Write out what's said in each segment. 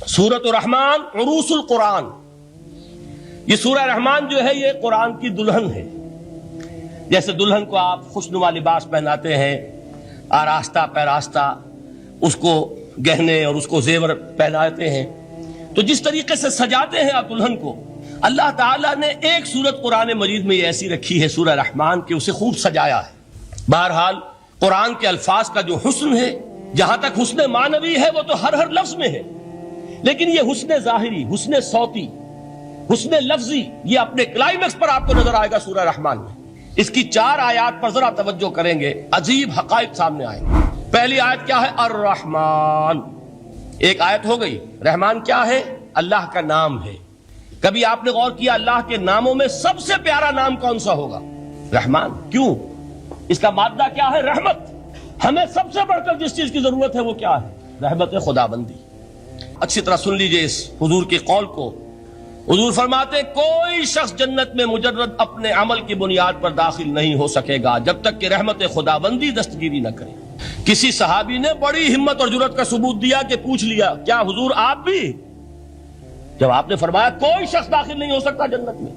سورۃ الرحمن عروس القرآن، یہ سورہ رحمان جو ہے یہ قرآن کی دلہن ہے۔ جیسے دلہن کو آپ خوشنما لباس پہناتے ہیں، آراستہ پیراستہ اس کو گہنے اور اس کو زیور پہناتے ہیں، تو جس طریقے سے سجاتے ہیں آپ دلہن کو، اللہ تعالیٰ نے ایک سورت قرآن مجید میں یہ ایسی رکھی ہے سورہ رحمان کہ اسے خوب سجایا ہے۔ بہرحال قرآن کے الفاظ کا جو حسن ہے، جہاں تک حسن معنوی ہے وہ تو ہر لفظ میں ہے، لیکن یہ حسن ظاہری، حسن صوتی، حسن لفظی، یہ اپنے کلائمیکس پر آپ کو نظر آئے گا سورہ رحمان میں۔ اس کی 4 آیات پر ذرا توجہ کریں گے، عجیب حقائق سامنے آئیں گے۔ پہلی آیت کیا ہے؟ الرحمن، ایک آیت ہو گئی۔ رحمان کیا ہے؟ اللہ کا نام ہے۔ کبھی آپ نے غور کیا اللہ کے ناموں میں سب سے پیارا نام کون سا ہوگا؟ رحمان۔ کیوں؟ اس کا مادہ کیا ہے؟ رحمت۔ ہمیں سب سے بڑھ کر جس چیز کی ضرورت ہے وہ کیا ہے؟ رحمت خدا بندی۔ اچھی طرح سن لیجئے اس حضور کے قول کو۔ حضور فرماتے کوئی شخص جنت میں مجرد اپنے عمل کی بنیاد پر داخل نہیں ہو سکے گا جب تک کہ رحمت خدا بندی دستگیری نہ کرے۔ کسی صحابی نے بڑی ہمت اور جرأت کا ثبوت دیا کہ پوچھ لیا، کیا حضور آپ بھی؟ جب آپ نے فرمایا کوئی شخص داخل نہیں ہو سکتا جنت میں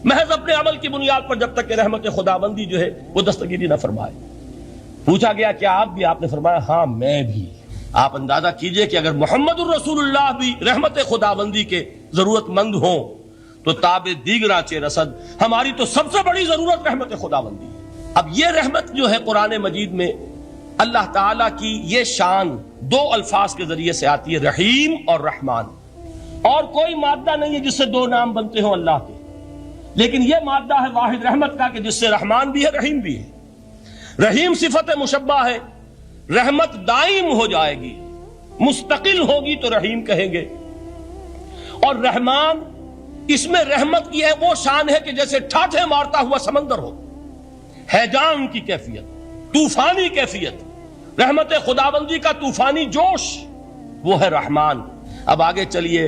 محض اپنے عمل کی بنیاد پر جب تک کہ رحمت خدا بندی جو ہے وہ دستگیری نہ فرمائے۔ پوچھا گیا کیا آپ بھی؟ آپ نے فرمایا ہاں میں بھی۔ آپ اندازہ کیجئے کہ اگر محمد الرسول اللہ بھی رحمت خدا بندی کے ضرورت مند ہوں تو تاب دیگراں رسد ہماری تو سب سے بڑی ضرورت رحمت خدا بندی ہے۔ اب یہ رحمت جو ہے قرآن مجید میں اللہ تعالیٰ کی یہ شان 2 الفاظ کے ذریعے سے آتی ہے، رحیم اور رحمان۔ اور کوئی مادہ نہیں ہے جس سے 2 نام بنتے ہوں اللہ کے، لیکن یہ مادہ ہے واحد رحمت کا کہ جس سے رحمان بھی ہے رحیم بھی ہے۔ رحیم صفت مشبہ ہے، رحمت دائم ہو جائے گی، مستقل ہوگی تو رحیم کہیں گے۔ اور رحمان، اس میں رحمت کی ہے وہ شان ہے کہ جیسے ٹھاٹھے مارتا ہوا سمندر ہو، ہیجان کی کیفیت، طوفانی کیفیت، رحمت خداوندی کا طوفانی جوش، وہ ہے رحمان۔ اب آگے چلیے،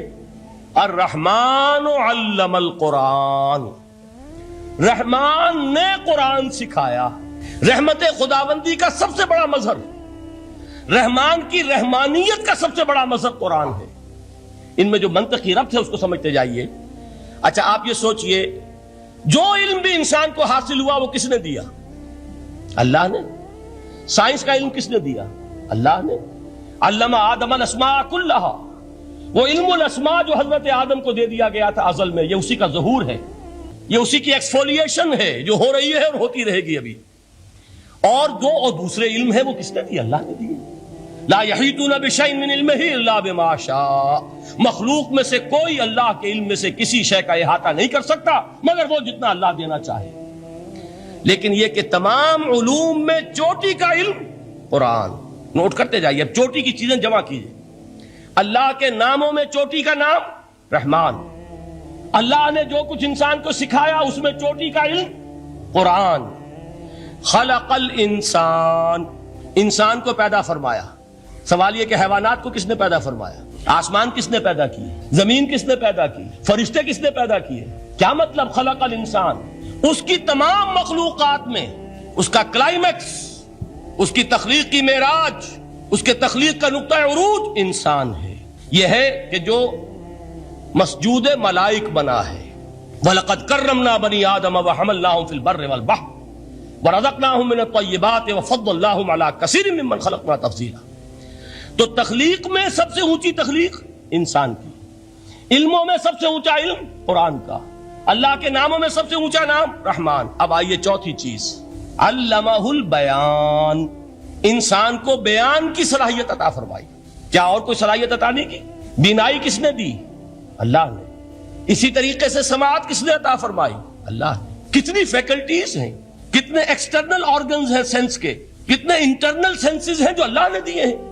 الرحمن علم القرآن، رحمان نے قرآن سکھایا۔ رحمت خداوندی کا سب سے بڑا مظہر، رحمان کی رحمانیت کا سب سے بڑا مظہر قرآن ہے۔ ان میں جو منطقی ربط ہے اس کو سمجھتے جائیے۔ اچھا آپ یہ سوچئے، جو علم بھی انسان کو حاصل ہوا وہ کس نے دیا؟ اللہ نے۔ سائنس کا علم کس نے دیا؟ اللہ نے۔ علم آدم الاسماء کلہا، وہ علم الاسماء جو حضرت آدم کو دے دیا گیا تھا ازل میں، یہ اسی کا ظہور ہے، یہ اسی کی ایکسفولیشن ہے جو ہو رہی ہے اور ہوتی رہے گی ابھی۔ اور دوسرے علم ہے وہ کس نے دیے؟ اللہ نے دیے۔ لا یحیطون بشیء من علمہ الا بما شاء، مخلوق میں سے کوئی اللہ کے علم میں سے کسی شے کا احاطہ نہیں کر سکتا مگر وہ جتنا اللہ دینا چاہے۔ لیکن یہ کہ تمام علوم میں چوٹی کا علم قرآن۔ نوٹ کرتے جائیے، اب چوٹی کی چیزیں جمع کیجیے۔ اللہ کے ناموں میں چوٹی کا نام رحمان، اللہ نے جو کچھ انسان کو سکھایا اس میں چوٹی کا علم قرآن۔ خلق الانسان، انسان کو پیدا فرمایا۔ سوال یہ کہ حیوانات کو کس نے پیدا فرمایا؟ آسمان کس نے پیدا کیے؟ زمین کس نے پیدا کی؟ فرشتے کس نے پیدا کیے؟ کیا مطلب خلق الانسان؟ اس کی تمام مخلوقات میں اس کا کلائمیکس، اس کی تخلیق کی معراج، اس کے تخلیق کا نقطہ عروج انسان ہے۔ یہ ہے کہ جو مسجود ملائک بنا ہے۔ وَلَقَدْ كَرَّمْنَا بَنِي آدَمَ وَحَمَلْنَاهُمْ فِي الْبَرِّ وَالْبَحْرِ وَرَزَقْنَاهُمْ مِنَ الطَّيِّبَاتِ وَفَضَّلْنَاهُمْ عَلَى كَثِيرٍ مِّمَّنْ خَلَقْنَا تَفْضِيلًا۔ تو تخلیق میں سب سے اونچی تخلیق انسان کی، علموں میں سب سے اونچا علم قرآن کا، اللہ کے ناموں میں سب سے اونچا نام رحمان۔ اب آئیے چوتھی چیز، علمہ البیان، انسان کو بیان کی صلاحیت عطا فرمائی۔ کیا اور کوئی صلاحیت عطا نہیں کی؟ بینائی کس نے دی؟ اللہ نے۔ اسی طریقے سے سماعت کس نے عطا فرمائی؟ اللہ نے۔ کتنی فیکلٹیز ہیں، کتنے ایکسٹرنل آرگنز ہیں سینس کے، کتنے انٹرنل سینسز ہیں جو اللہ نے دیے ہیں۔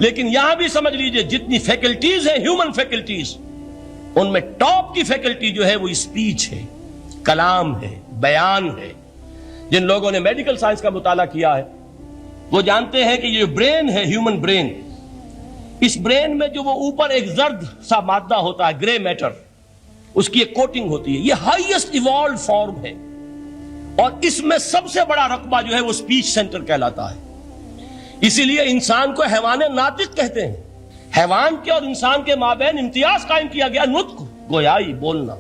لیکن یہاں بھی سمجھ لیجئے جتنی فیکلٹیز ہیں ہیومن فیکلٹیز، ان میں ٹاپ کی فیکلٹی جو ہے وہ اسپیچ ہے، کلام ہے، بیان ہے۔ جن لوگوں نے میڈیکل سائنس کا مطالعہ کیا ہے وہ جانتے ہیں کہ یہ برین ہے، ہیومن برین، اس برین میں جو وہ اوپر ایک زرد سا مادہ ہوتا ہے، گرے میٹر، اس کی ایک کوٹنگ ہوتی ہے، یہ ہائیسٹ ایوالوڈ فارم ہے، اور اس میں سب سے بڑا رقبہ جو ہے وہ اسپیچ سینٹر کہلاتا ہے۔ اسی لیے انسان کو حیوان ناطق کہتے ہیں۔ حیوان کے اور انسان کے مابین امتیاز قائم کیا گیا، نطق، گویائی، بولنا۔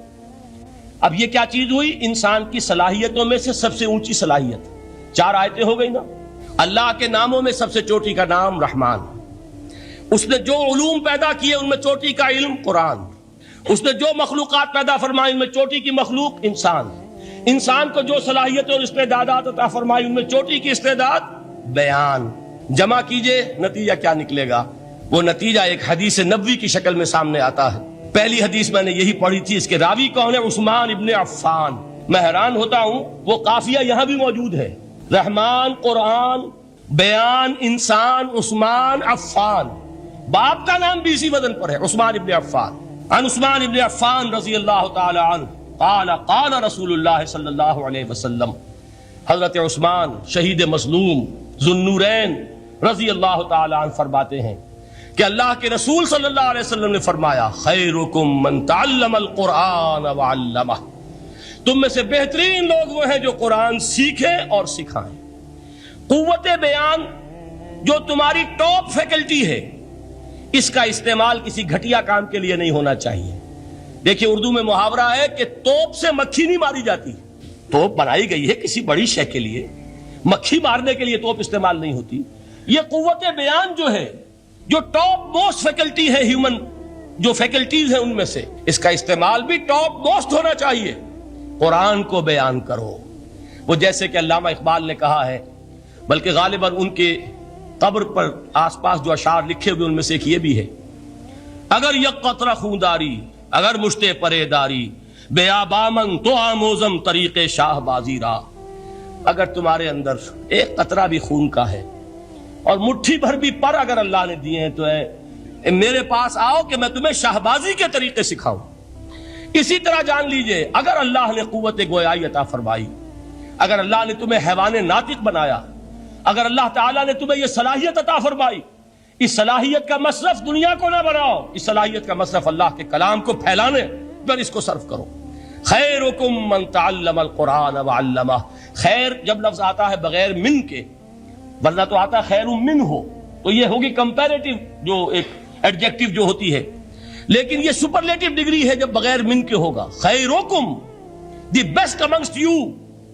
اب یہ کیا چیز ہوئی؟ انسان کی صلاحیتوں میں سے سب سے اونچی صلاحیت، 4 آیتیں ہو گئی نا۔ اللہ کے ناموں میں سب سے چوٹی کا نام رحمان، اس نے جو علوم پیدا کیے ان میں چوٹی کا علم قرآن، اس نے جو مخلوقات پیدا فرمائی ان میں چوٹی کی مخلوق انسان، انسان کو جو صلاحیتیں اور استعدادات عطا فرمائی ان میں چوٹی کی استعداد بیان۔ جمع کیجئے، نتیجہ کیا نکلے گا؟ وہ نتیجہ ایک حدیث نبوی کی شکل میں سامنے آتا ہے۔ پہلی حدیث میں نے یہی پڑھی تھی، اس کے راوی کون ہے؟ عثمان ابن عفان۔ میں حیران ہوتا ہوں، وہ قافیہ یہاں بھی موجود ہے، رحمان قرآن، بیان انسان، عثمان عفان، باپ کا نام بھی اسی وزن پر ہے، عثمان ابن عفان۔ عن عثمان ابن عفان رضی اللہ تعالی عنہ قال قال رسول اللہ صلی اللہ علیہ وسلم، حضرت عثمان شہید مظلوم ذو النورین رضی اللہ تعالی عنہ فرماتے ہیں کہ اللہ کے رسول صلی اللہ علیہ وسلم نے فرمایا، خیرکم من تعلم القرآن وعلمہ، تم میں سے بہترین لوگ وہ ہیں جو قرآن سیکھیں اور سکھائیں۔ قوت بیان جو تمہاری ٹاپ فیکلٹی ہے، اس کا استعمال کسی گھٹیا کام کے لیے نہیں ہونا چاہیے۔ دیکھیے اردو میں محاورہ ہے کہ توپ سے مکھی نہیں ماری جاتی، توپ بنائی گئی ہے کسی بڑی شے کے لیے، مکھی مارنے کے لیے توپ استعمال نہیں ہوتی۔ یہ قوت بیان جو ہے، جو ٹاپ موسٹ فیکلٹی ہے ہیومن جو فیکلٹیز ہیں ان میں سے، اس کا استعمال بھی ٹاپ موسٹ ہونا چاہیے۔ قرآن کو بیان کرو، وہ جیسے کہ علامہ اقبال نے کہا ہے، بلکہ غالباً ان کے قبر پر آس پاس جو اشعار لکھے ہوئے ان میں سے ایک یہ بھی ہے، اگر یک قطرہ خونداری، اگر مشتے پرے داری، بیابامن تو آموزم طریق شاہ بازی را، اگر تمہارے اندر ایک قطرہ بھی خون کا ہے اور مٹھی بھر بھی پر اگر اللہ نے دیے ہیں تو اے میرے پاس آؤ کہ میں تمہیں شاہبازی کے طریقے سکھاؤں۔ اسی طرح جان لیجئے، اگر اللہ نے قوت گویائی عطا فرمائی، اگر اللہ نے تمہیں حیوان ناطق بنایا، اگر اللہ تعالیٰ نے تمہیں یہ صلاحیت عطا فرمائی، اس صلاحیت کا مصرف دنیا کو نہ بناؤ، اس صلاحیت کا مصرف اللہ کے کلام کو پھیلانے پر اس کو صرف کرو۔ خیرکم من تعلم القرآن وعلمہ، خیر جب لفظ آتا ہے بغیر من کے، ورنہ تو آتا ہے خیر من ہو، تو یہ ہوگی کمپیریٹیو جو ایک ایڈجیکٹیو جو ہوتی ہے، لیکن یہ سپرلیٹیو ڈگری ہے جب بغیر من کے ہوگا۔ خیرکم، دی بیسٹ امنگسٹ یو،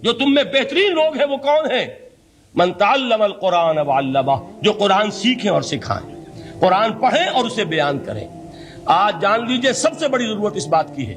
جو تم میں بہترین لوگ ہیں وہ کون ہیں؟ من تعلم القرآن وعلمہ، جو قرآن سیکھیں اور سکھائیں، قرآن پڑھیں اور اسے بیان کریں۔ آج جان لیجئے سب سے بڑی ضرورت اس بات کی ہے